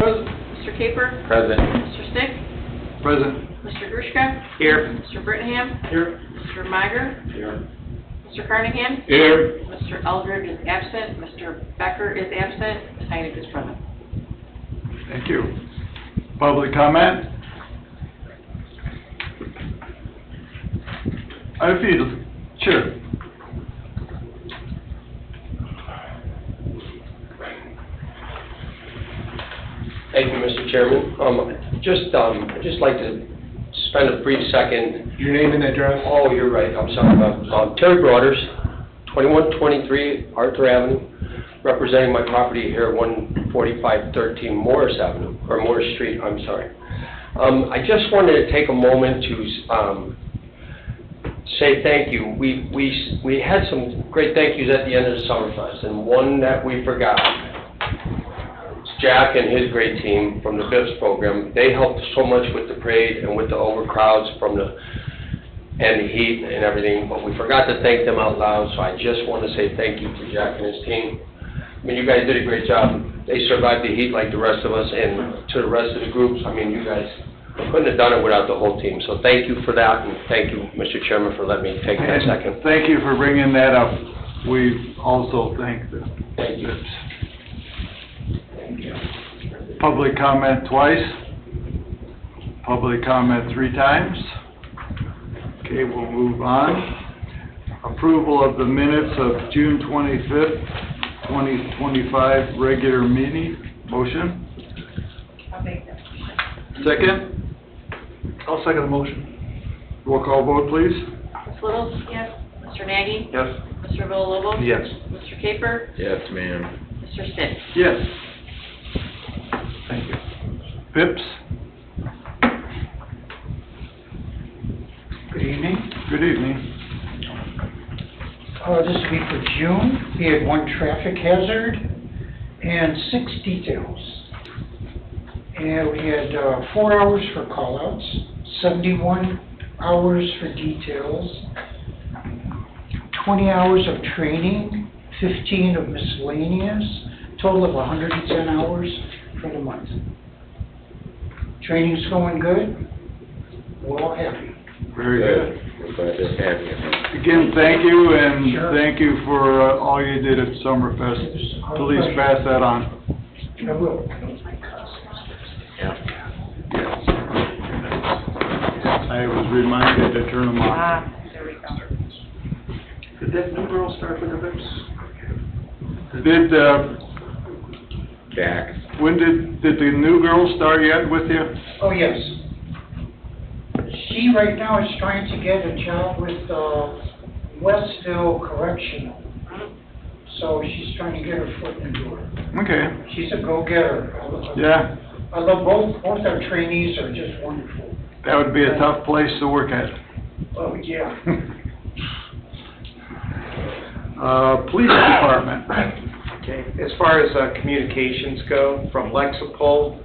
Present. Mr. Caper? Present. Mr. Stick? Present. Mr. Grushka? Here. Mr. Brittingham? Here. Mr. Mager? Here. Mr. Carnahan? Here. Mr. Eldred is absent. Mr. Becker is absent. Tynick is present. Thank you. Public comment? I feel, sure. Thank you, Mr. Chairman. I'd just like to spend a brief second. Your name and address? Oh, you're right, I'm sorry. Terry Broaders, 2123 Arthur Avenue, representing my property here, 14513 Morris Avenue, or Morris Street, I'm sorry. I just wanted to take a moment to say thank you. We had some great thank yous at the end of the Summerfest, and one that we forgot. Jack and his great team from the BIPS program, they helped so much with the parade and with the overcrowds and the heat and everything, but we forgot to thank them out loud, so I just want to say thank you to Jack and his team. I mean, you guys did a great job. They survived the heat like the rest of us, and to the rest of the groups, I mean, you guys couldn't have done it without the whole team, so thank you for that, and thank you, Mr. Chairman, for letting me take that second. Thank you for bringing that up. We also thank the Thank you. public comment twice. Public comment 3 times. Okay, we'll move on. Approval of the minutes of June 25th, 2025 regular meeting. Motion? I'll make that. Second? I'll second the motion. Roll call vote, please. Ms. Little? Yes. Mr. Nagy? Yes. Mr. Villalobos? Yes. Mr. Caper? Yes, ma'am. Mr. Stick? Yes. Thank you. Pips? Good evening. Good evening. This will be for June. We had 1 traffic hazard and 6 details. And we had 4 hours for callouts, 71 hours for details, 20 hours of training, 15 of miscellaneous, total of 110 hours for the month. Training's going good. We're all happy. Very good. We're glad to have you. Again, thank you, and Sure. thank you for all you did at Summerfest. Please pass that on. I will. Yeah. I was reminded to turn them off. Ah, there we go. Did that new girl start with the Vips? Jack. Did the new girl start yet with you? Oh, yes. She right now is trying to get a job with Westville Correctional. So she's trying to get her foot in the door. Okay, She's a go-getter. yeah, I love both our trainees are just wonderful. that would be a tough place to work at. Oh, yeah. Police Department. Okay, as far as communications go, from Lexipol,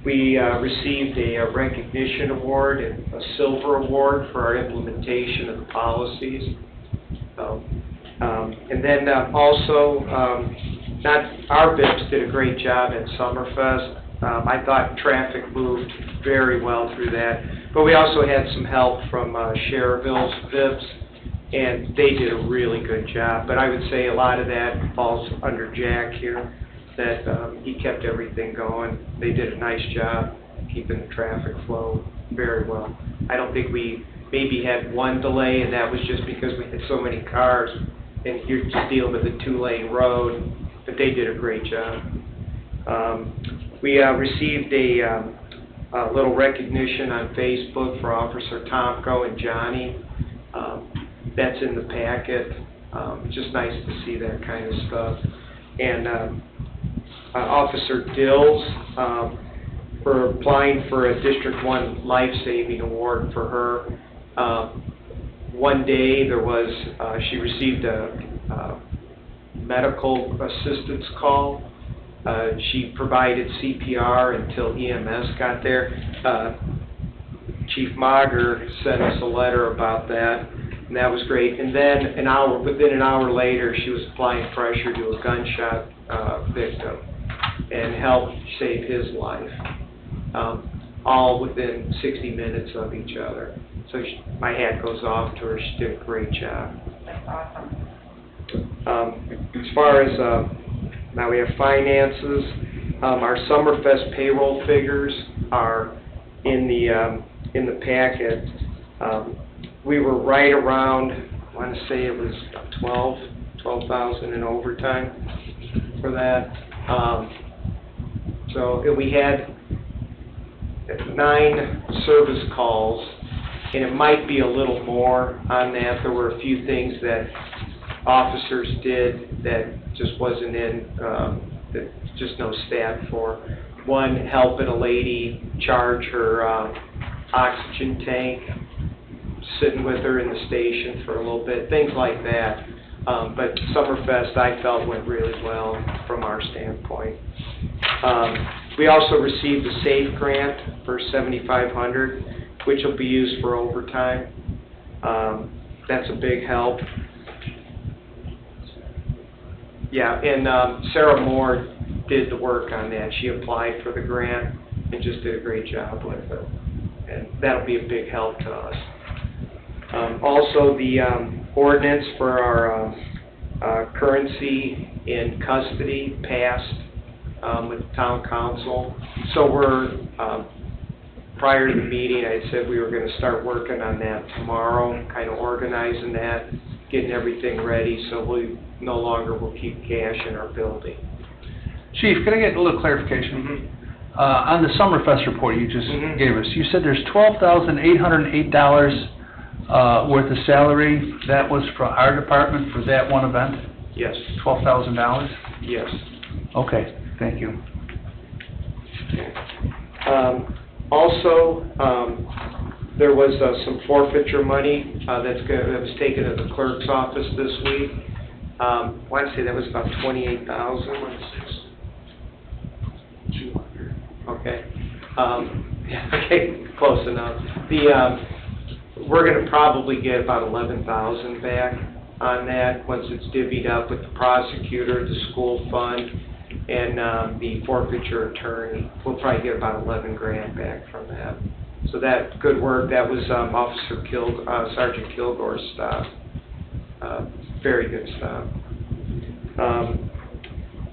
we received a recognition award and a silver award for our implementation of the policies. And then also, not our BIPs did a great job at Summerfest. I thought traffic moved very well through that, but we also had some help from Cherville's BIPs, and they did a really good job. But I would say a lot of that falls under Jack here, that he kept everything going. They did a nice job keeping the traffic flow very well. I don't think we maybe had 1 delay, and that was just because we had so many cars, and you're just dealing with a 2-lane road, but they did a great job. We received a little recognition on Facebook for Officer Tomko and Johnny. That's in the packet. It's just nice to see that kind of stuff. And Officer Dills, for applying for a District 1 Life-Saving Award for her. One day there was, she received a medical assistance call. She provided CPR until EMS got there. Chief Mager sent us a letter about that, and that was great. And then within an hour later, she was applying pressure to a gunshot victim. and helped save his life, all within 60 minutes of each other. So my hat goes off to her. She did a great job. That's awesome. As far as, now we have finances, our Summerfest payroll figures are in the packet. We were right around, I want to say it was about 12,000 in overtime for that. So we had 9 service calls, and it might be a little more on that. There were a few things that officers did that just wasn't in, that just no staff for. One, helping a lady charge her oxygen tank, sitting with her in the station for a little bit, things like that. But Summerfest, I felt, went really well from our standpoint. We also received a SAFE grant for $7,500, which will be used for overtime. That's a big help. Yeah, and Sarah Moore did the work on that. She applied for the grant and just did a great job with it. And that'll be a big help to us. Also, the ordinance for our currency in custody passed with the town council. So we're, prior to the meeting, I said we were going to start working on that tomorrow, kind of organizing that, getting everything ready, so we no longer will keep cash in our building. Chief, can I get a little clarification? On the Summerfest report you just gave us, you said there's $12,808 worth of salary. That was for our department for that one event? Yes. $12,000? Yes. Okay, thank you. Also, there was some forfeiture money that was taken at the clerk's office this week. I want to say that was about $28,000. Okay. Okay, close enough. We're going to probably get about $11,000 back on that once it's divvied up with the prosecutor, the school fund, and the forfeiture attorney. We'll probably get about $11,000 back from that. So that good work. That was Sergeant Kilgore's stuff. Very good stuff.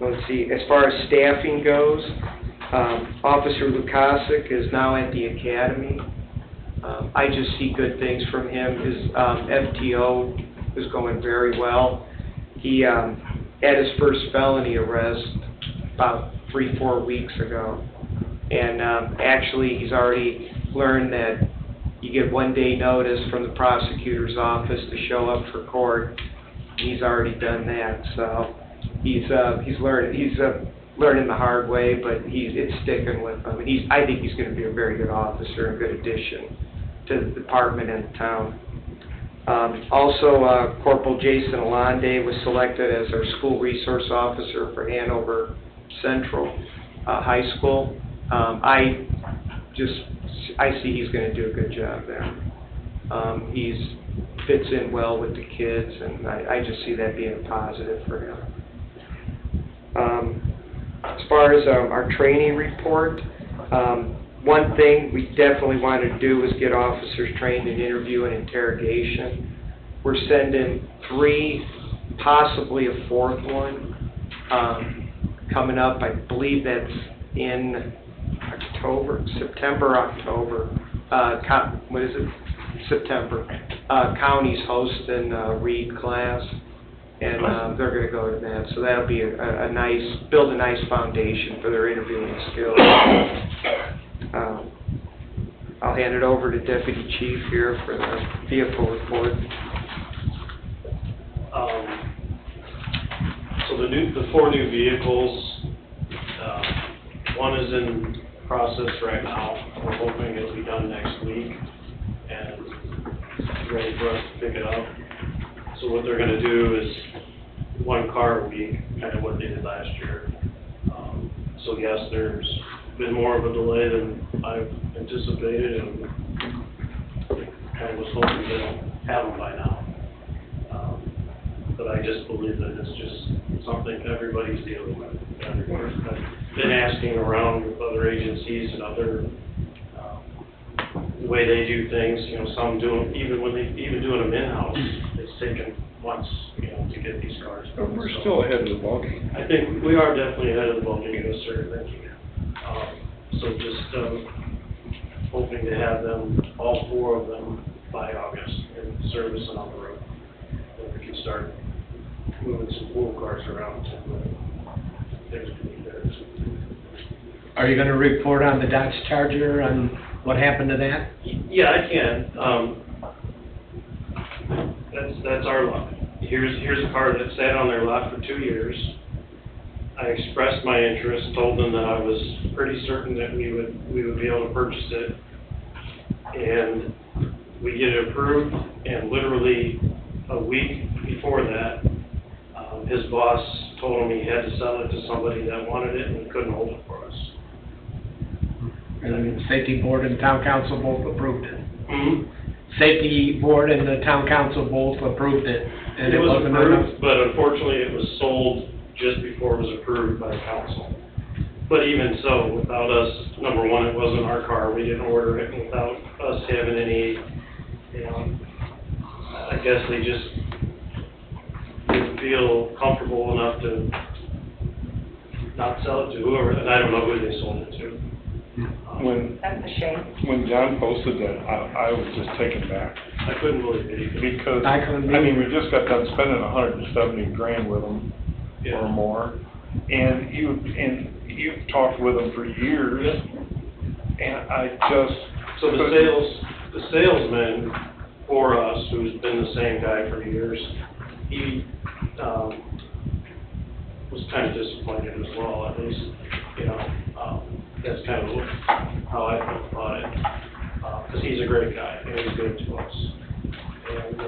Let's see. As far as staffing goes, Officer Lukasik is now at the academy. I just see good things from him. His FTO is going very well. He had his first felony arrest about 3-4 weeks ago. And actually, he's already learned that you get 1-day notice from the prosecutor's office to show up for court. He's already done that, so he's learning the hard way, but it's sticking with him. And I think he's going to be a very good officer and good addition to the department and the town. Also, Corporal Jason Alande was selected as our school resource officer for Hanover Central High School. I see he's going to do a good job there. He fits in well with the kids, and I just see that being a positive for him. As far as our training report, one thing we definitely wanted to do was get officers trained in interview and interrogation. We're sending 3, possibly a 4th one, coming up. I believe that's in September, October. What is it? September. County's hosting a read class, and they're going to go to that. So that'll be build a nice foundation for their interviewing skills. I'll hand it over to Deputy Chief here for the vehicle report. So the 4 new vehicles, one is in process right now. We're hoping it'll be done next week and ready for us to pick it up. So what they're going to do is 1 car a week, kind of what they did last year. So yes, there's been more of a delay than I've anticipated, and kind of was hoping to have them by now. But I just believe that it's just something everybody's dealing with. I've been asking around with other agencies and other, the way they do things, you know, some do them, even doing them in-house, it's taken months, you know, to get these cars. But we're still ahead of the ballgame. I think we are definitely ahead of the ballgame, yes, sir, thank you. So just, hoping to have them, all 4 of them, by August, in service and on the road. And we can start moving some pool cars around to, things we need there. Are you gonna report on the Dodge Charger, on what happened to that? Yeah, I can, that's our lot. Here's a car that sat on their lot for 2 years. I expressed my interest, told them that I was pretty certain that we would be able to purchase it. And we get it approved, and literally a week before that, his boss told him he had to sell it to somebody that wanted it and couldn't hold it for us. And the safety board and town council both approved it. Mm-hmm. Safety board and the town council both approved it, and it It was wasn't enough. approved, but unfortunately it was sold just before it was approved by the council. But even so, without us, number one, it wasn't our car, we didn't order it, and without us having any, you know, I guess they just didn't feel comfortable enough to not sell it to whoever, and I don't know who they sold it to. When, That's a shame. when John posted that, I was just taken back. I couldn't believe it either. Because, I couldn't I mean, either. we just got done spending $170,000 with them, Yeah. or more. And you've talked with them for years, and I just. So the salesman for us, who's been the same guy for years, he, was kind of disappointed as well, at least, you know, that's kind of how I felt about it. Cause he's a great guy, and he's good to us. And,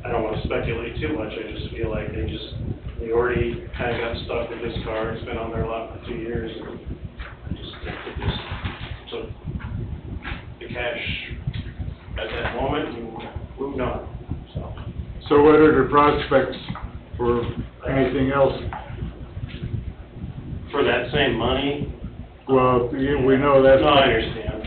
I don't wanna speculate too much, I just feel like they already kinda got stuck with this car, it's been on their lot for 2 years, and I just think they just took the cash at that moment and moved on, so. So what are the prospects for anything else? For that same money, Well, we know that's. no, I understand.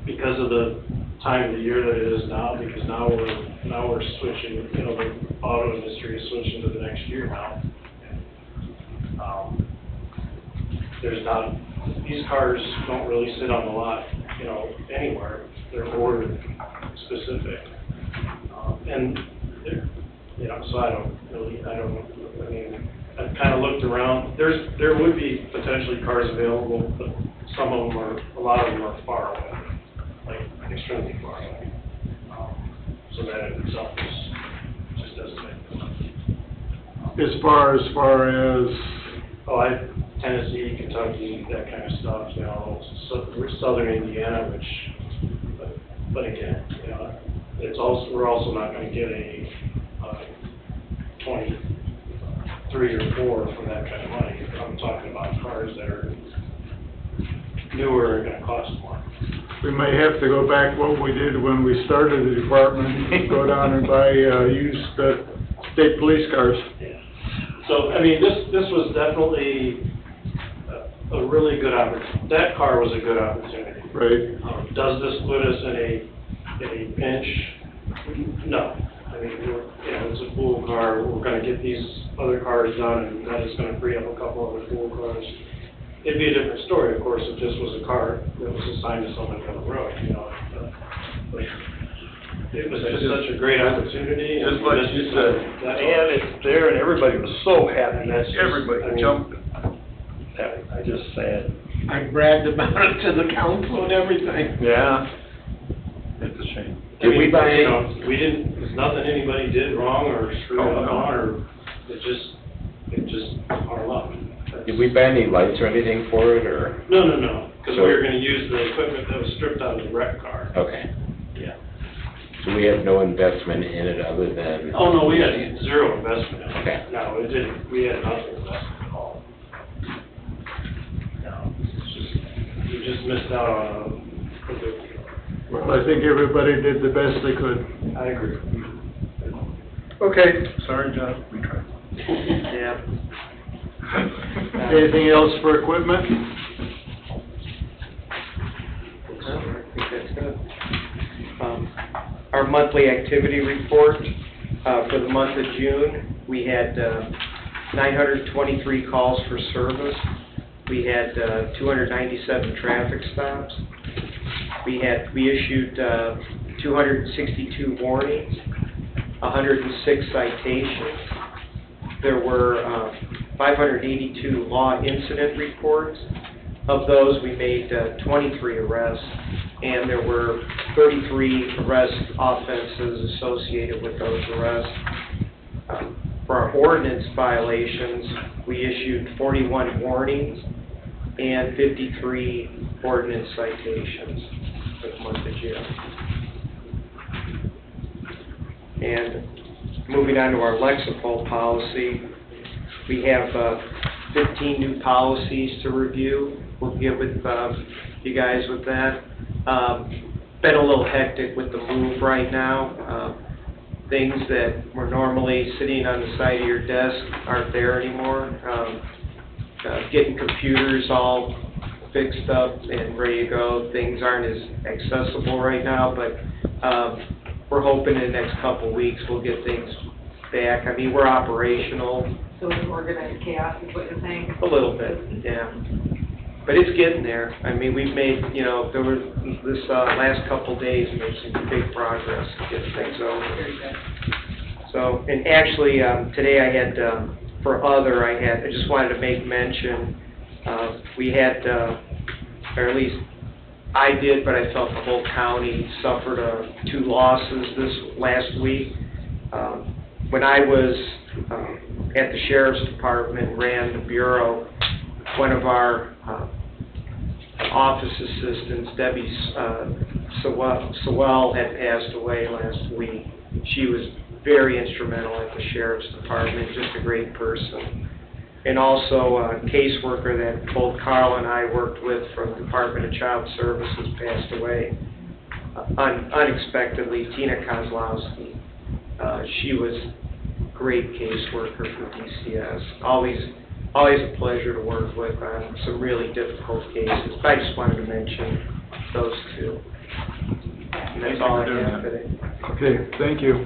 Because of the time of the year that it is now, because now we're switching, you know, the auto industry is switching to the next year now. There's not, these cars don't really sit on the lot, you know, anywhere. They're ordered specific. And they're, you know, so I mean, I've kind of looked around. There would be potentially cars available, but some of them a lot of them are far away, like extremely far away. So that in itself just doesn't make sense. As far as, Tennessee, Kentucky, that kind of stuff, you know, southern Indiana, but again, you know, we're also not going to get a 23 or 4 for that kind of money. I'm talking about cars that are newer and going to cost more. we may have to go back what we did when we started the department, go down and buy, used, state police cars. Yeah. So, I mean, this was definitely a really good opportunity. That car was a good opportunity. Right. Does this put us in a pinch? No. I mean, it's a pool car, we're gonna get these other cars done, and that is gonna free up a couple other pool cars. It'd be a different story, of course, if this was a car that was assigned to someone on the road, you know. But it was just such a great opportunity. Just like you said, and it's there, and everybody was so happy, And that's just, everybody I mean, jumped. I just sad. I bragged about it to the council and everything. Yeah. It's a shame. Did we buy you any- know, there's nothing anybody did wrong or screwed Oh, up no. on, or it's just our luck. Did we buy any lights or anything for it, or? No, because So- we were gonna use the equipment that was stripped out of the wreck car. Okay. Yeah. So we had no investment in it other than? Oh, no, we had zero investment in it. Okay. No, we had nothing invested at all. No, we just missed out on a good deal. Well, I think everybody did the best they could. I agree. Okay, sorry, John, we tried. Yeah. Anything else for equipment? I think that's it. Our monthly activity report, for the month of June, we had 923 calls for service. We had 297 traffic stops. We issued 262 warnings, 106 citations. There were 582 law incident reports. Of those, we made 23 arrests, and there were 33 arrest offenses associated with those arrests. For our ordinance violations, we issued 41 warnings and 53 ordinance citations for the month of June. And moving on to our Lexipol policy, we have 15 new policies to review. We'll get with you guys with that. Been a little hectic with the move right now. Things that were normally sitting on the side of your desk aren't there anymore. Getting computers all fixed up and ready to go. Things aren't as accessible right now, but we're hoping in the next couple of weeks we'll get things back. I mean, we're operational. So it's organized chaos is what you're saying? A little bit, yeah. But it's getting there. I mean, we've made, there was this last couple days, made some big progress getting things over. Very good. So, and actually, today I had, I just wanted to make mention, we had, or at least I did, but I felt the whole county suffered 2 losses this last week. When I was at the Sheriff's Department, ran the Bureau, one of our office assistants, Debbie Sewell, had passed away last week. She was very instrumental at the Sheriff's Department, just a great person. And also a caseworker that both Carl and I worked with from Department of Child Services passed away unexpectedly, Tina Kozlowski. She was a great caseworker for DCS. Always a pleasure to work with on some really difficult cases. I just wanted to mention those 2. And that's all I have today. Okay, thank you.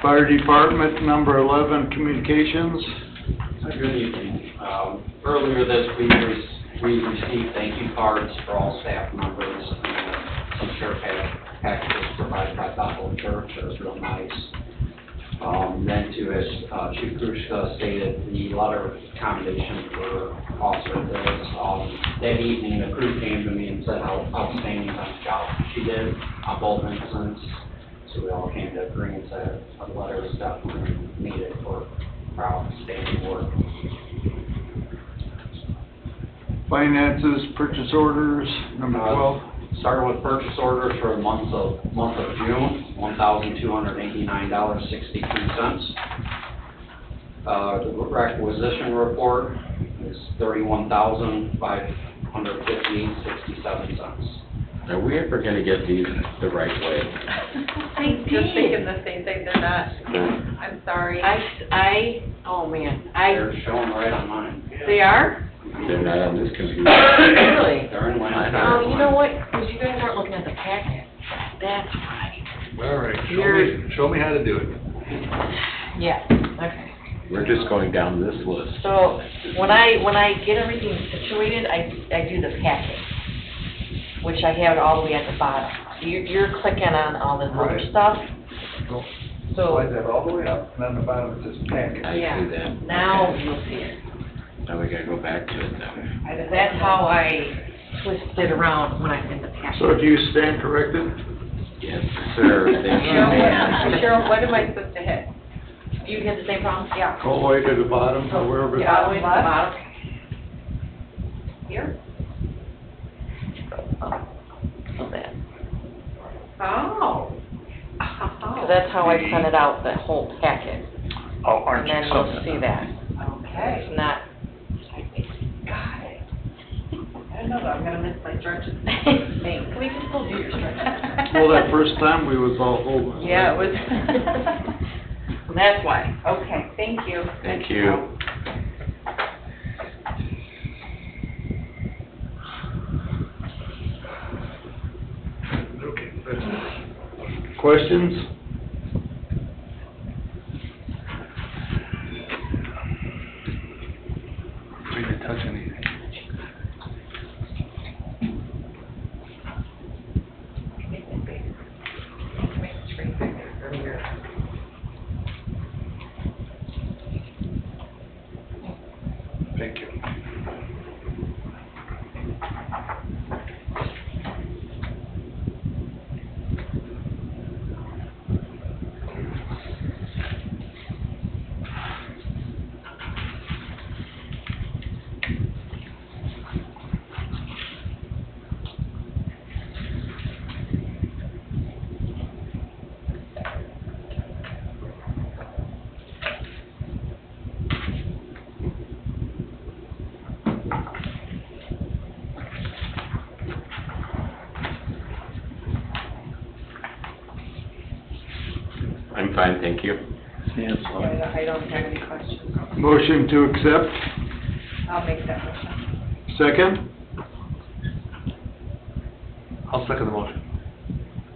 Fire Department, number 11, communications. Good evening. Earlier this week, we received thank you cards for all staff members and some care packages provided by Bethel Church. It was real nice. Then too, as Chief Krushka stated, the letter of commendation for Officer Diggs. That evening, the crew came to me and said how outstanding of a job she did on both incidents. So we all came to agreement that a letter is definitely needed for outstanding work. Finances, purchase orders, number 12. Started with purchase orders for the month of June, $1,289.62. The requisition report is $31,558.67. Are we ever gonna get these the right way? Just thinking the same thing, they're not. I'm sorry. Oh man, They're showing right on mine. they are? They're not on this computer. Really? They're in line. Oh, you know what, because you guys aren't looking at the packet. That's right. All right, You're- show me how to do it. Yeah, okay. We're just going down this list. So, when I get everything situated, I do the packet, which I have it all the way at the bottom. So you're clicking on all this other Right. stuff, Go so, slide that all the way up, and on the bottom it says packet. I see yeah, that. now Okay. you'll see it. Now we gotta go back to it then. That's how I twist it around when I'm in the packet. So do you stand corrected? Yes, sir. Thank you, ma'am. Cheryl, what am I supposed to hit? You hit the same problem? Yeah. All the way to the bottom, or wherever. Yeah, all the way to the bottom. Here? So that. Oh. So that's how I send it out, the whole packet. Oh, aren't And you then you'll something? see that. Okay. It's not, Got it. I didn't know that I'm gonna miss my stretches. Thanks. We can still do your stretches. Well, that first time we was all holding. Yeah, it was. That's why. Okay, thank you. Thank you. Okay, that's it. Questions? We didn't touch anything. Thank you. I'm fine, thank you. I don't have any questions. Motion to accept, I'll make that motion. second? I'll second the motion.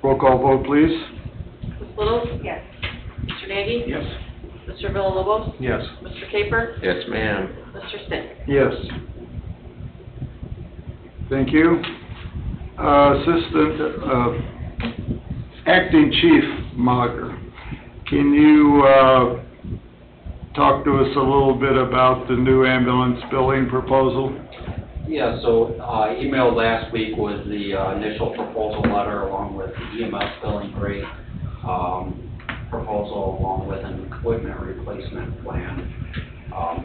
Roll call vote, please. Ms. Little? Yes. Mr. Nagy? Yes. Mr. Villalobos? Yes. Mr. Caper? Yes, ma'am. Mr. Stick? Yes. Thank you. Acting Chief Mager, can you, talk to us a little bit about the new ambulance billing proposal? Yeah, so, emailed last week was the initial proposal letter along with EMS billing rate, proposal along with an equipment replacement plan.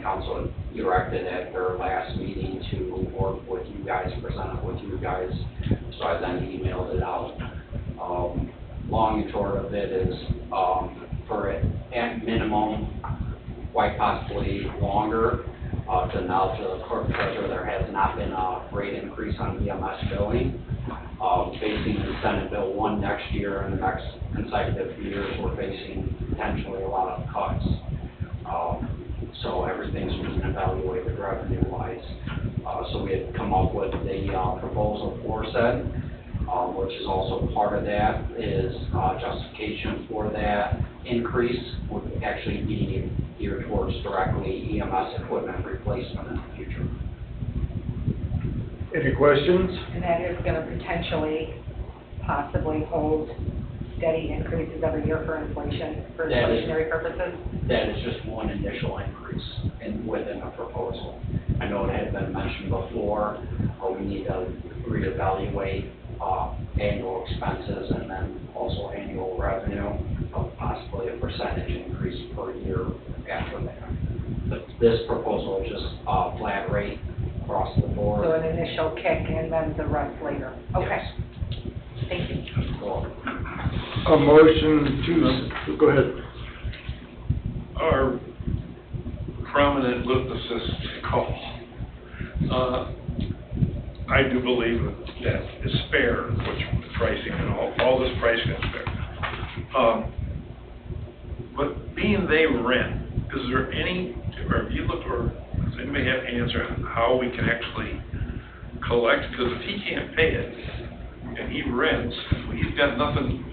Council directed at their last meeting to work with you guys, present it with you guys, so I then emailed it out. Long and short of it is, for it, at minimum, quite possibly longer, to knowledge of the clerk treasurer, there has not been a rate increase on EMS billing. Facing the Senate Bill 1 next year and the next consecutive years, we're facing potentially a lot of cuts. So everything's being evaluated revenue-wise. So we had come up with the proposal for said, which is also part of that, is justification for that increase would actually be geared towards directly EMS equipment replacement in the future. Any questions? And that is gonna potentially, possibly hold steady increases every year for inflation, for That is- inflationary purposes? That is just one initial increase within a proposal. I know it had been mentioned before, we need to reevaluate annual expenses and then also annual revenue, possibly a percentage increase per year after that. But this proposal is just a flat rate across the board. So an initial kick and then the rest later? Okay, thank you. Cool. A motion to, go ahead. Our prominent lift assist call, I do believe that is fair, which pricing and all this pricing is fair. But being they rent, is there any, or have you looked, or does anybody have an answer on how we can actually collect? Because if he can't pay it and he rents, he's got nothing,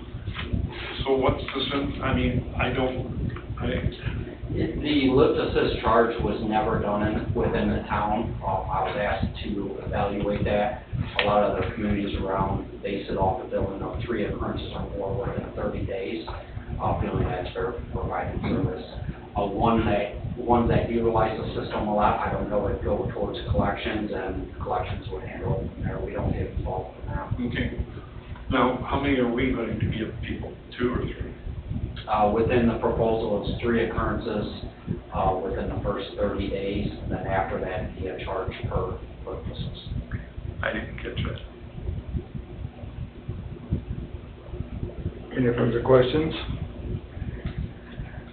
so what's the sense? I mean, The lift assist charge was never done within the town. I was asked to evaluate that. A lot of the communities around base it off the billing of 3 occurrences or more within 30 days. Feeling that's fair for providing service. Ones that utilize the system a lot, I don't know, would go towards collections, and collections would handle it from there. We don't get involved in that. Okay. Now, how many are we going to give people? 2 or 3? Within the proposal, it's 3 occurrences within the first 30 days, and then after that, be a charge per purposes. I didn't catch that. Any further questions?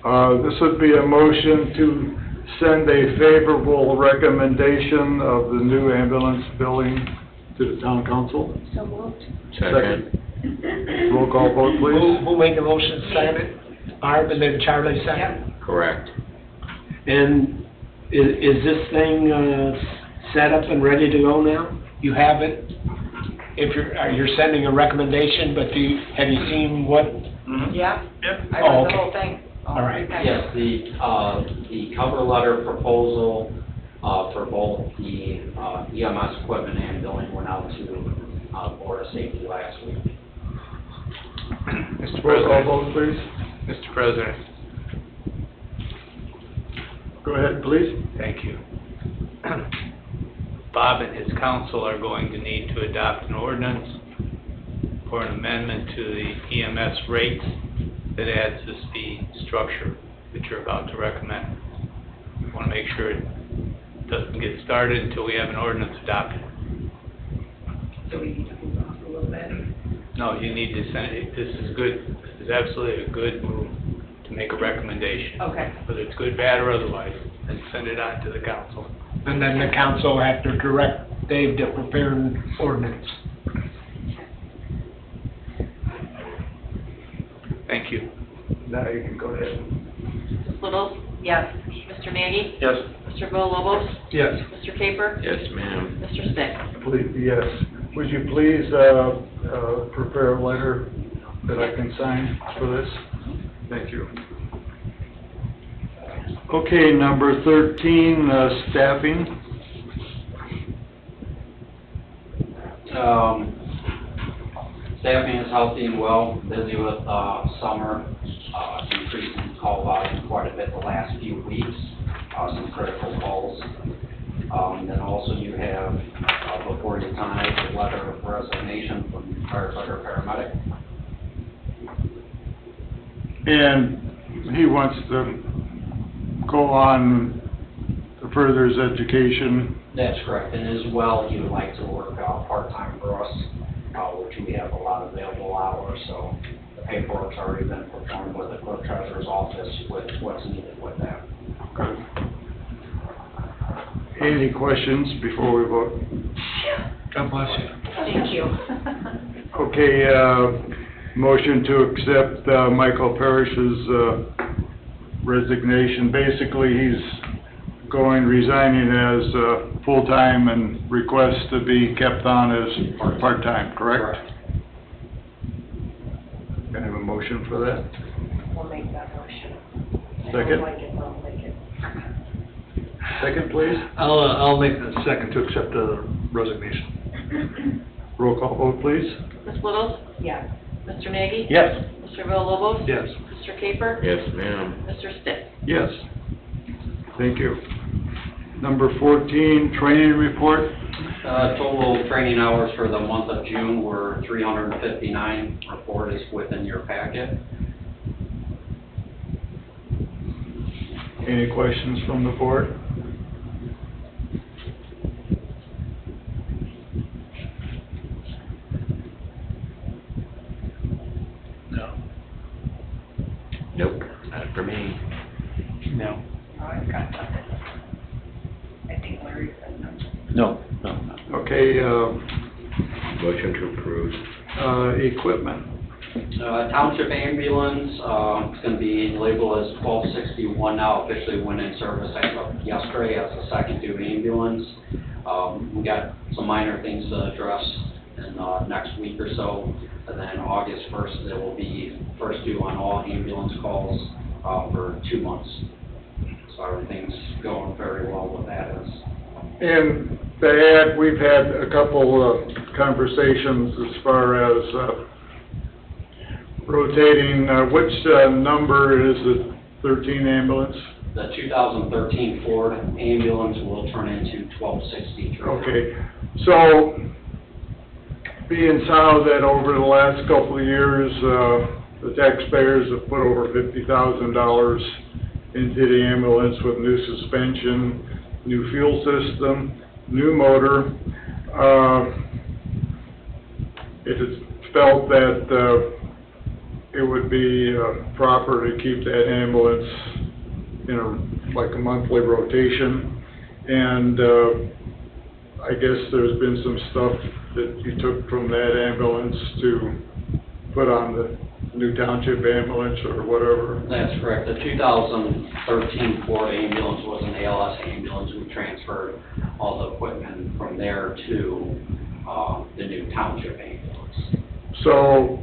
This would be a motion to send a favorable recommendation of the new ambulance billing to the town council? So moved. Second. Roll call vote, please. Who made the motion, second? Barb, and then Charlie second? Correct. And is this thing, set up and ready to go now? You have it? If you're sending a recommendation, but have you seen what? Yeah, Yep. I Oh, read the okay. whole thing. All right. Yes, the cover letter proposal, for both the, EMS equipment and billing went out to, Board of Safety last week. Roll Mr. call President, vote, please. Mr. President, Go ahead, please. thank you. Bob and his council are going to need to adopt an ordinance for an amendment to the EMS rates that adds this fee structure that you're about to recommend. We want to make sure it doesn't get started until we have an ordinance adopted. So we need to move on a little bit. No, you need to send it, this is good, this is absolutely a good move to make a recommendation. Okay. Whether it's good, bad, or otherwise, and send it on to the council. And then the council have to direct Dave to prepare an ordinance. Thank you. Now you can go ahead. Ms. Littles? Yes. Mr. Nagy? Yes. Mr. Villalobos? Yes. Mr. Caper? Yes, ma'am. Mr. Stick? Please, yes. Would you please, prepare a letter that I can sign for this? Thank you. Okay, number 13, staffing. Staffing is healthy and well, busy with, summer, increasing call volume quite a bit the last few weeks, some critical calls. Then also you have, before you tonight, a letter of resignation from firefighter paramedic. And he wants to go on to further his education. That's correct, and as well, he would like to work, part-time for us, which we have a lot of available hours, so the paperwork's already been performed with the clerk treasurer's office with what's needed with that. Any questions before we vote? God bless you. Thank you. Okay, motion to accept Michael Parrish's resignation. Basically, he's resigning as full-time and requests to be kept on as part-time, correct? Can I have a motion for that? We'll make that motion. I Second. don't like it, but I'll make it. Second, please. I'll make the second to accept the resignation. Roll call vote, please. Ms. Littles? Yes. Mr. Nagy? Yes. Mr. Villalobos? Yes. Mr. Caper? Yes, ma'am. Mr. Stick? Yes. Thank you. Number 14, training report. Total training hours for the month of June were 359. Report is within your packet. Any questions from the board? No. Nope, not for me. No. Oh, I've got nothing. I think Larry said no. No. Okay, Motion to approve. equipment. Township ambulance, it's gonna be labeled as 1261 now, officially went in service as of yesterday as a second due ambulance. We got some minor things to address in, next week or so, and then August 1st, it will be first due on all ambulance calls, for 2 months. So everything's going very well with that as. And to add, we've had a couple of conversations as far as rotating, which number is the 13 ambulance? The 2013 Ford ambulance will turn into 1263. Okay, so being how that over the last couple of years, the taxpayers have put over $50,000 into the ambulance with new suspension, new fuel system, new motor. It is felt that it would be proper to keep that ambulance in a monthly rotation. And I guess there's been some stuff that you took from that ambulance to put on the new township ambulance or whatever? That's correct. The 2013 Ford ambulance was an ALS ambulance. We transferred all the equipment from there to the new township ambulance. So,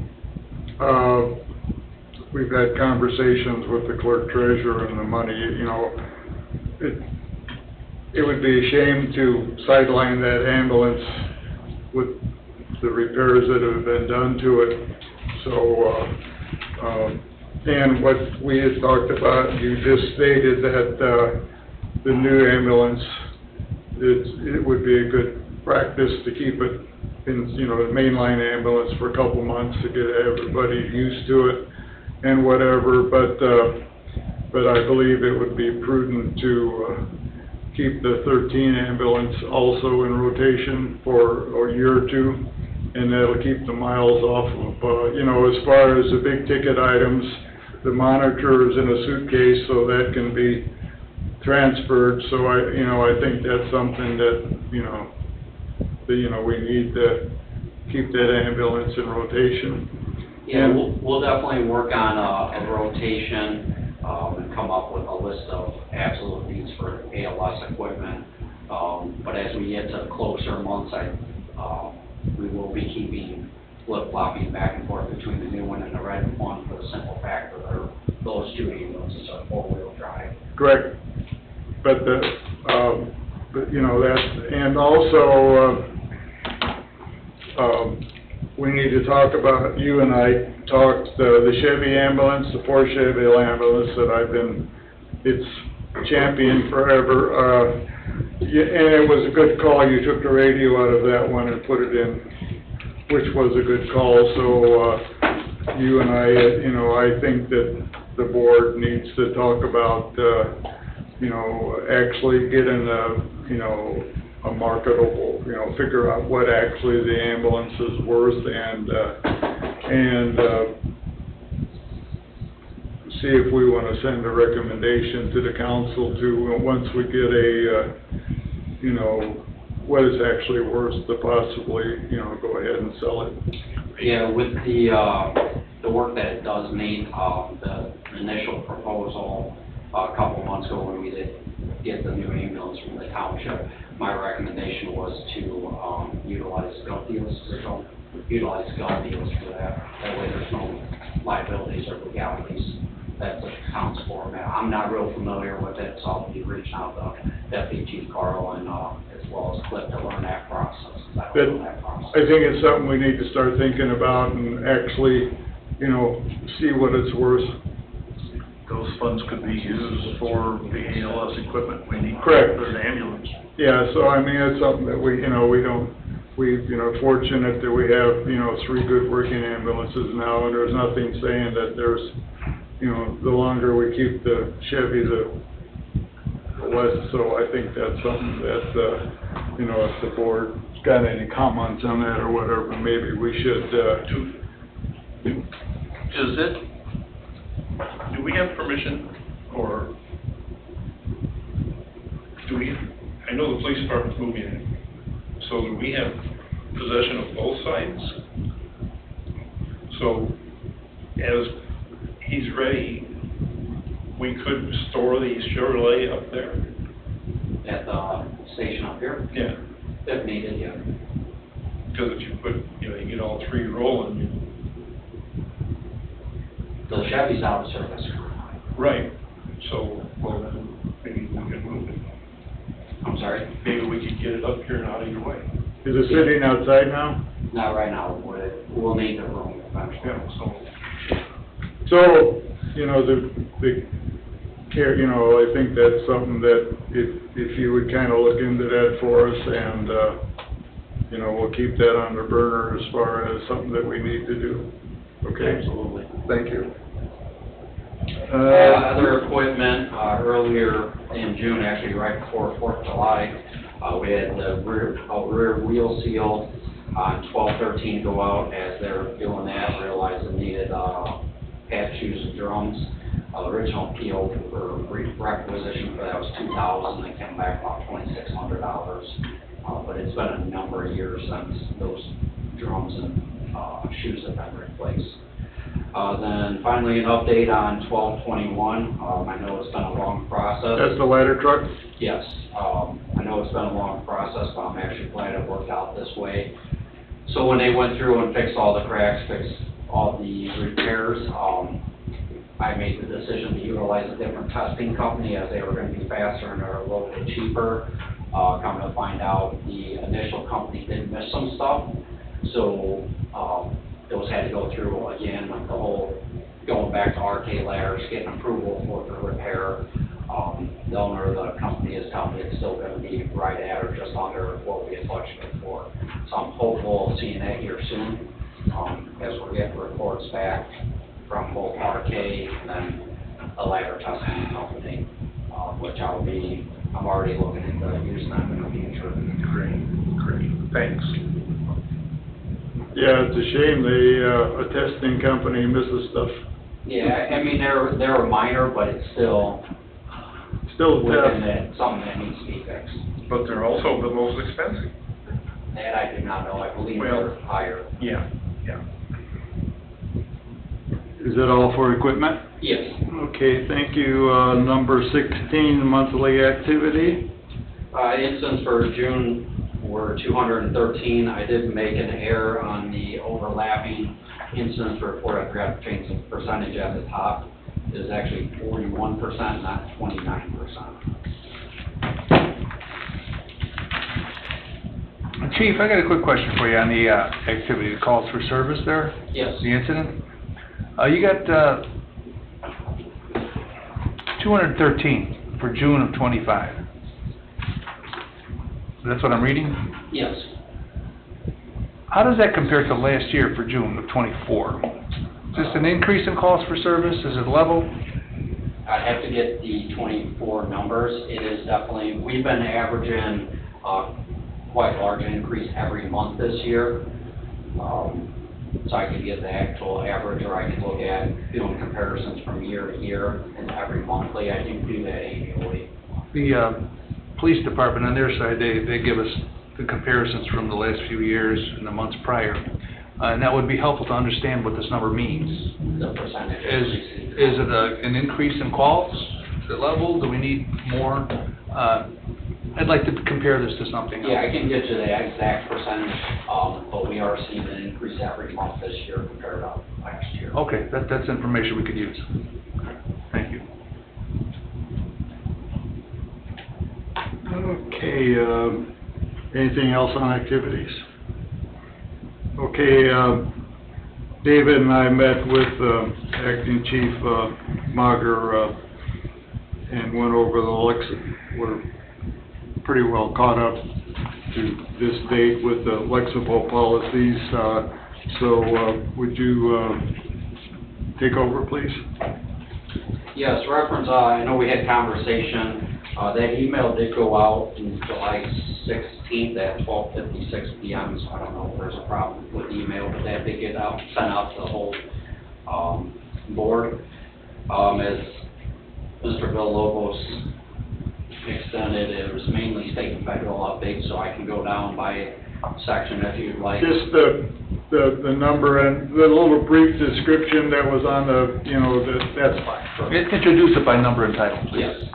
we've had conversations with the clerk treasurer and the money, you know, it would be a shame to sideline that ambulance with the repairs that have been done to it. So, and what we had talked about, you just stated that, the new ambulance, it would be a good practice to keep it in, you know, the mainline ambulance for a couple months to get everybody used to it and whatever, but I believe it would be prudent to, keep the 13 ambulance also in rotation for a year or two, and that'll keep the miles off of, you know, as far as the big ticket items, the monitor is in a suitcase, so that can be transferred, so I think that's something that, we need to keep that ambulance in rotation. Yeah, we'll definitely work on a rotation, and come up with a list of absolute needs for ALS equipment. But as we get to closer months, we will be keeping flip-flopping back and forth between the new one and the red one for the simple fact that those two ambulances are four-wheel drive. Correct. But and also, we need to talk about, you and I talked, the Chevy ambulance, the Ford Chevy ambulance that it's championed forever. And it was a good call, you took the radio out of that one and put it in, which was a good call. So, you and I, I think that the board needs to talk about, actually getting a marketable, figure out what actually the ambulance is worth and see if we want to send a recommendation to the council to, once we get what it's actually worth to possibly, go ahead and sell it. Yeah, with the work that it does need, the initial proposal a couple months ago when we did get the new ambulance from the township, my recommendation was to utilize gov deals for that. That way there's no liabilities or legalities that the accounts for. I'm not real familiar with it, so I'll be reaching out to Deputy Chief Carl and as well as Cliff to learn that process. I don't know that process. I think it's something we need to start thinking about and actually, see what it's worth. Those funds could be used for the ALS equipment we need. Correct. For the ambulance. Yeah, so it's something that we're fortunate that we have, 3 good working ambulances now, and there's nothing saying that there's, the longer we keep the Chevy, the less, so I think that's something that, if the board got any comments on that or whatever, maybe we should, do we have permission, or I know the police department's moving in, so do we have possession of both sides? So, as he's ready, we could store the Chevrolet up there? At the station up here? Yeah. If needed, yeah. Because if you put, you get all 3 rolling, The Chevy's out of service. right, so, well then, maybe we could move it. I'm sorry? Maybe we could get it up here and out of your way. is it sitting outside now? Not right now, we'll need the room eventually. Yeah, So, the care, I think that's something that if you would kind of look into that for us and, we'll keep that on the burner as far as something that we need to do. Okay? Absolutely. Thank you. Other equipment, earlier in June, actually right before 4th of July, we had the rear wheel seal on 1213 go out. As they were doing that, realized it needed pad shoes and drums. Original PO for requisition for that was $2,000. They came back about $2,600. but it's been a number of years since those drums and shoes have been replaced. Then finally, an update on 1221. I know it's been a long process. That's the ladder truck? Yes, I know it's been a long process, but I'm actually glad it worked out this way. So when they went through and fixed all the cracks, fixed all the repairs, I made the decision to utilize a different testing company as they were going to be faster and are a little bit cheaper. Come to find out, the initial company did miss some stuff, so those had to go through again with the whole going back to RK Ladders, getting approval for the repair. The owner of the company is telling me it's still going to be right at or just under what we had budgeted for. So I'm hopeful of seeing that here soon, as we're getting reports back from both RK and then a ladder testing company, which I'm already looking into using them in the future. Great, thanks. Yeah, it's a shame a testing company misses stuff. Yeah, I mean, they're minor, but it's still within that, something that needs to be fixed. But they're also the most expensive. That I do not know, I believe they're higher. Yeah. Is it all for equipment? Yes. Okay, thank you. Number 16, monthly activity. Incidents for June were 213. I did make an error on the overlapping incidents report. I forgot to change the percentage at the top. It is actually 41%, not 29%. Chief, I got a quick question for you on the activity, the calls for service there, Yes. the incident. You got 213 for June of 25. That's what I'm reading? Yes. How does that compare to last year for June of 24? Is this an increase in calls for service? Is it level? I'd have to get the 24 numbers. It is definitely, we've been averaging quite a large increase every month this year. So I could get the actual average, or I could look at doing comparisons from year to year and every monthly. I do that annually. The police department on their side, they give us the comparisons from the last few years and the months prior. And that would be helpful to understand what this number means. The percentage. Is it an increase in calls? Is it level? Do we need more? I'd like to compare this to something else. Yeah, I can get you the exact percentage, but we are seeing an increase every month this year compared to last year. Okay, that's information we could use. Thank you. Okay, anything else on activities? Okay, David and I met with Acting Chief Mager and went over the Lexington. We're pretty well caught up to this date with the Lexington policies. So would you take over, please? Yes, reference, I know we had conversation. That email did go out in July 16th at 12:56 p.m., so I don't know if there's a problem with the email, but that did get out, sent out to the whole board. As Mr. Bill Lobos extended, it was mainly state and federal updates, so I can go down by section if you'd like. Just the number and the little brief description that was on the, that's fine. Introduce it by number and title, please. Yes.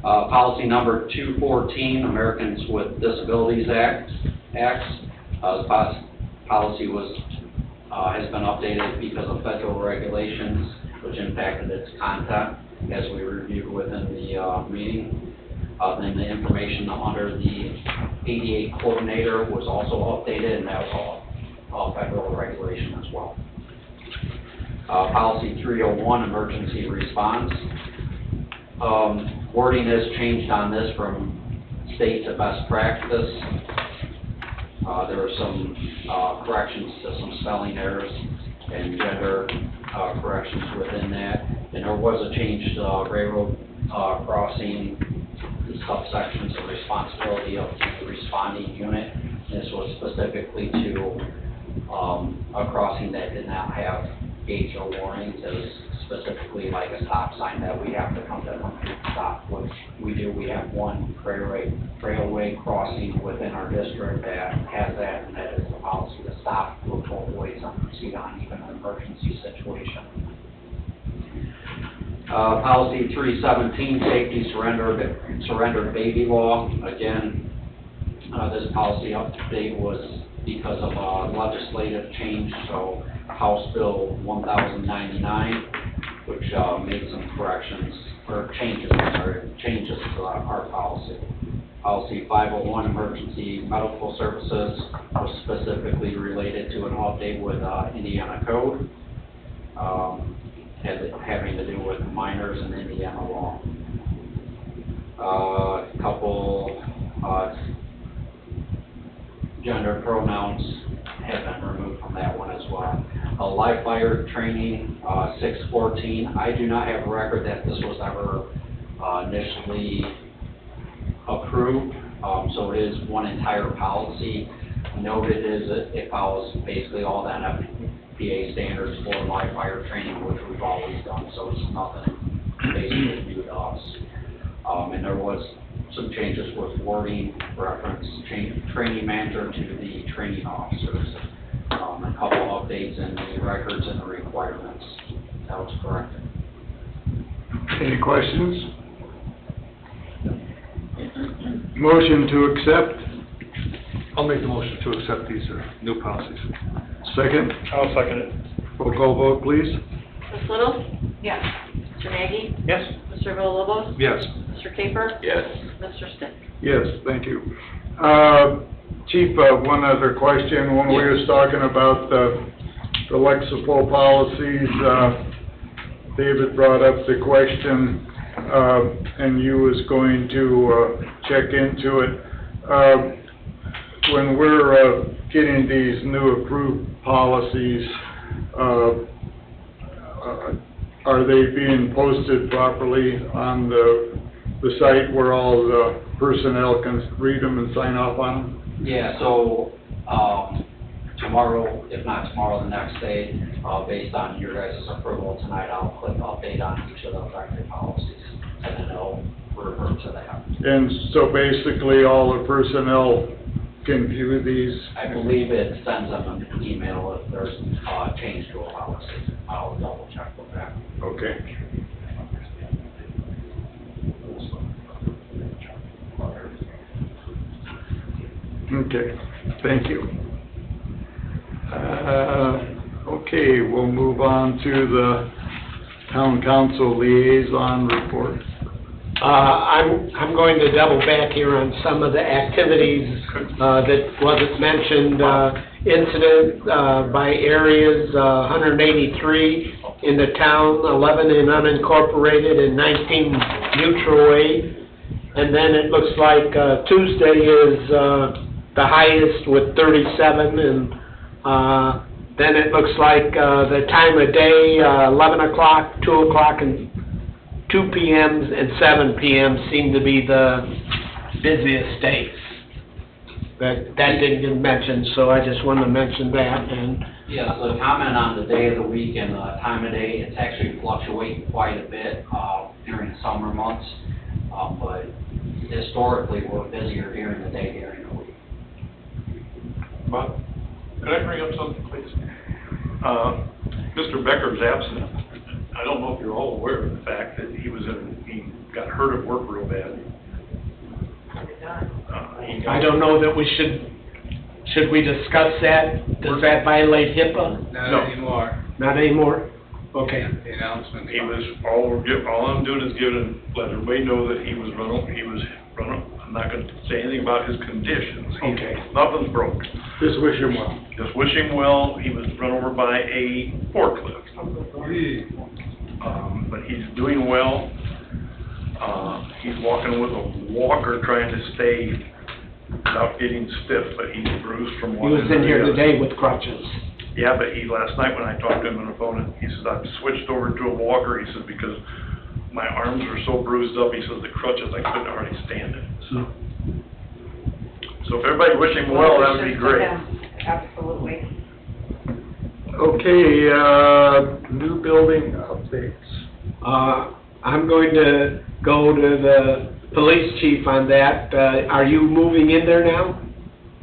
Policy number 214, Americans with Disabilities Act. The policy has been updated because of federal regulations, which impacted its content, as we reviewed within the meeting. Then the information under the ADA coordinator was also updated, and that was all federal regulation as well. Policy 301, emergency response. Wording has changed on this from state to best practice. There were some corrections to some spelling errors and gender corrections within that. And there was a change to railroad crossing, the subsections of responsibility of the responding unit. This was specifically to a crossing that did not have HO warnings. It was specifically like a stop sign that we have to come to stop, which we do. We have one railway crossing within our district that has that, and that is the policy to stop, look both ways and proceed on even an emergency situation. Policy 317, safety surrender baby law. Again, this policy update was because of a legislative change, so House Bill 1099, which made some corrections, or changes to our policy. Policy 501, emergency medical services, was specifically related to an update with Indiana code, having to do with minors in Indiana law. A couple gender pronouns have been removed from that one as well. Live fire training, 614. I do not have a record that this was ever initially approved, so it is one entire policy. Noted is it follows basically all the NFPA standards for live fire training, which we've always done, so it's nothing basically new to us. And there was some changes with wording, reference, training manager to the training officers. A couple updates in the records and the requirements. That was corrected. Any questions? Motion to accept, I'll make the motion to accept these new policies. second, I'll second it. roll call vote, please. Ms. Little? Yes. Mr. Maggie? Yes. Mr. Villalobos? Yes. Mr. Caper? Yes. Mr. Stick? Yes, thank you. Chief, one other question. When we was talking about the Lexipol policies, David brought up the question, and you was going to check into it. When we're getting these new approved policies, are they being posted properly on the site where all the personnel can read them and sign off on them? Yeah, so, tomorrow, if not tomorrow, the next day, based on your guys' approval tonight, I'll click update on each of the effective policies, and then I'll revert to that. And so basically, all the personnel can view these? I believe it sends them an email if there's a change to a policy. I'll double check with that. Okay. Okay, thank you. Okay, we'll move on to the town council liaison report. I'm going to double back here on some of the activities that wasn't mentioned. Incident by areas, 183 in the town, 11 in unincorporated, and 19 neutral aid. And then it looks like Tuesday is the highest with 37, and then it looks like the time of day, 11 o'clock, 2 o'clock, and 2 p.m. and 7 p.m. seem to be the busiest days. That didn't get mentioned, so I just wanted to mention that. And Yeah, so the comment on the day of the week and the time of day, it's actually fluctuating quite a bit during the summer months, but historically, we're busier during the day during the week. Bob, could I bring up something, please? Mr. Becker's absent. I don't know if you're all aware of the fact that he got hurt at work real bad. I don't know that we should we discuss that? Does that violate HIPAA? No. Not anymore. Not anymore? Okay. The announcement. He was, all I'm doing is let everybody know that he was running, I'm not gonna say anything about his conditions. Okay. Nothing's broke. Just wish him well. Just wish him well. He was run over by a forklift. But he's doing well. He's walking with a walker trying to stay without getting stiff, but he's bruised from He one was end to in the here other. today with crutches. Yeah, but last night when I talked to him on the phone, he says, I've switched over to a walker, he says, because my arms are so bruised up, he says, the crutches, I couldn't hardly stand it. So if everybody wish him well, that would be great. Absolutely. Okay, new building updates. I'm going to go to the police chief on that. Are you moving in there now?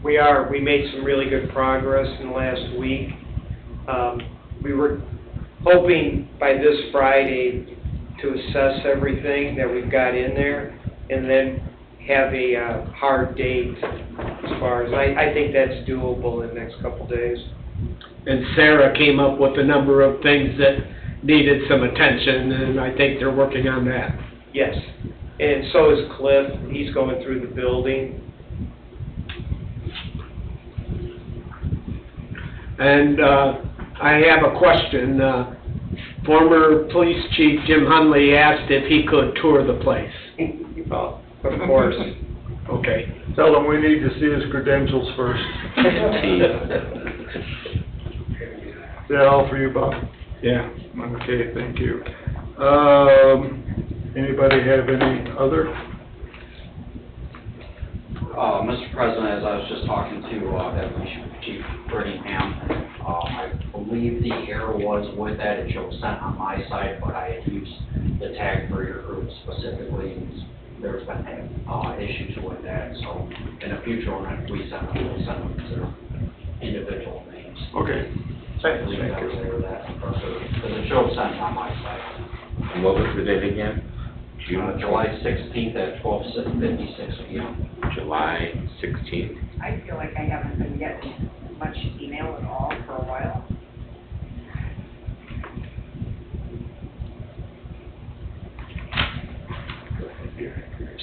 We are. We made some really good progress in the last week. We were hoping by this Friday to assess everything that we've got in there and then have a hard date as far as, I think that's doable in the next couple days. And Sarah came up with a number of things that needed some attention, and I think they're working on that. Yes. And so is Cliff. He's going through the building. And I have a question. Former police chief Jim Hunley asked if he could tour the place. Oh, of course. Okay. Tell him we need to see his credentials first. Is that all for you, Bob? Yeah. Okay, thank you. Anybody have any other? Mr. President, as I was just talking to Deputy Chief Brittingham, I believe the error was with that. It showed sent on my side, but I had used the tag for your group specifically. There's been issues with that, so in the future, when we send them, we'll send them to their individual names. Okay. I believe that was there, that, because it showed sent on my side. And what was the date again? July 16th at 12:56 p.m. July 16th. I feel like I haven't been getting much email at all for a while.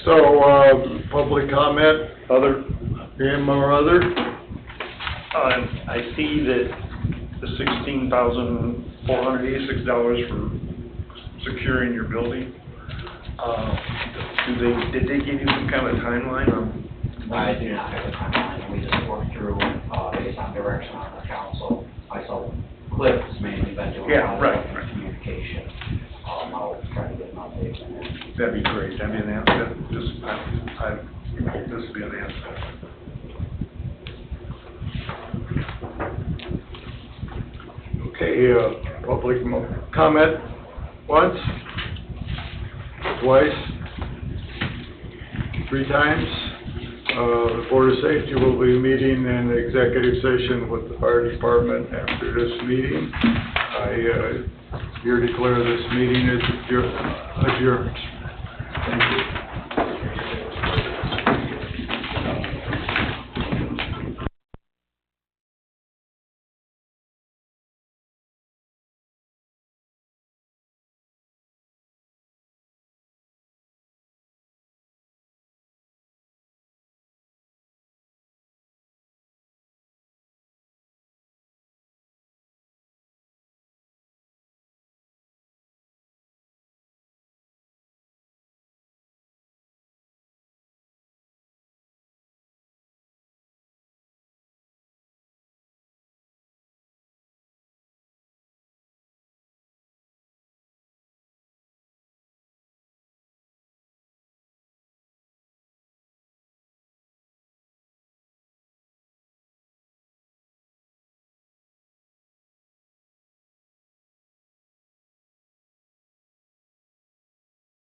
So, public comment, other, him or other? I see that the $16,486 for securing your building, did they give you some kind of timeline on? I do not have a timeline. We just worked through, based on direction on the council. Myself, Cliff has mainly been doing a lot of communication. I'll try to get an update on that. That'd be great. That'd be an answer. I hope this would be an answer. Okay, public comment once, twice, 3 times. The Board of Safety will be meeting in executive session with the fire department after this meeting. I here declare this meeting is adjourned.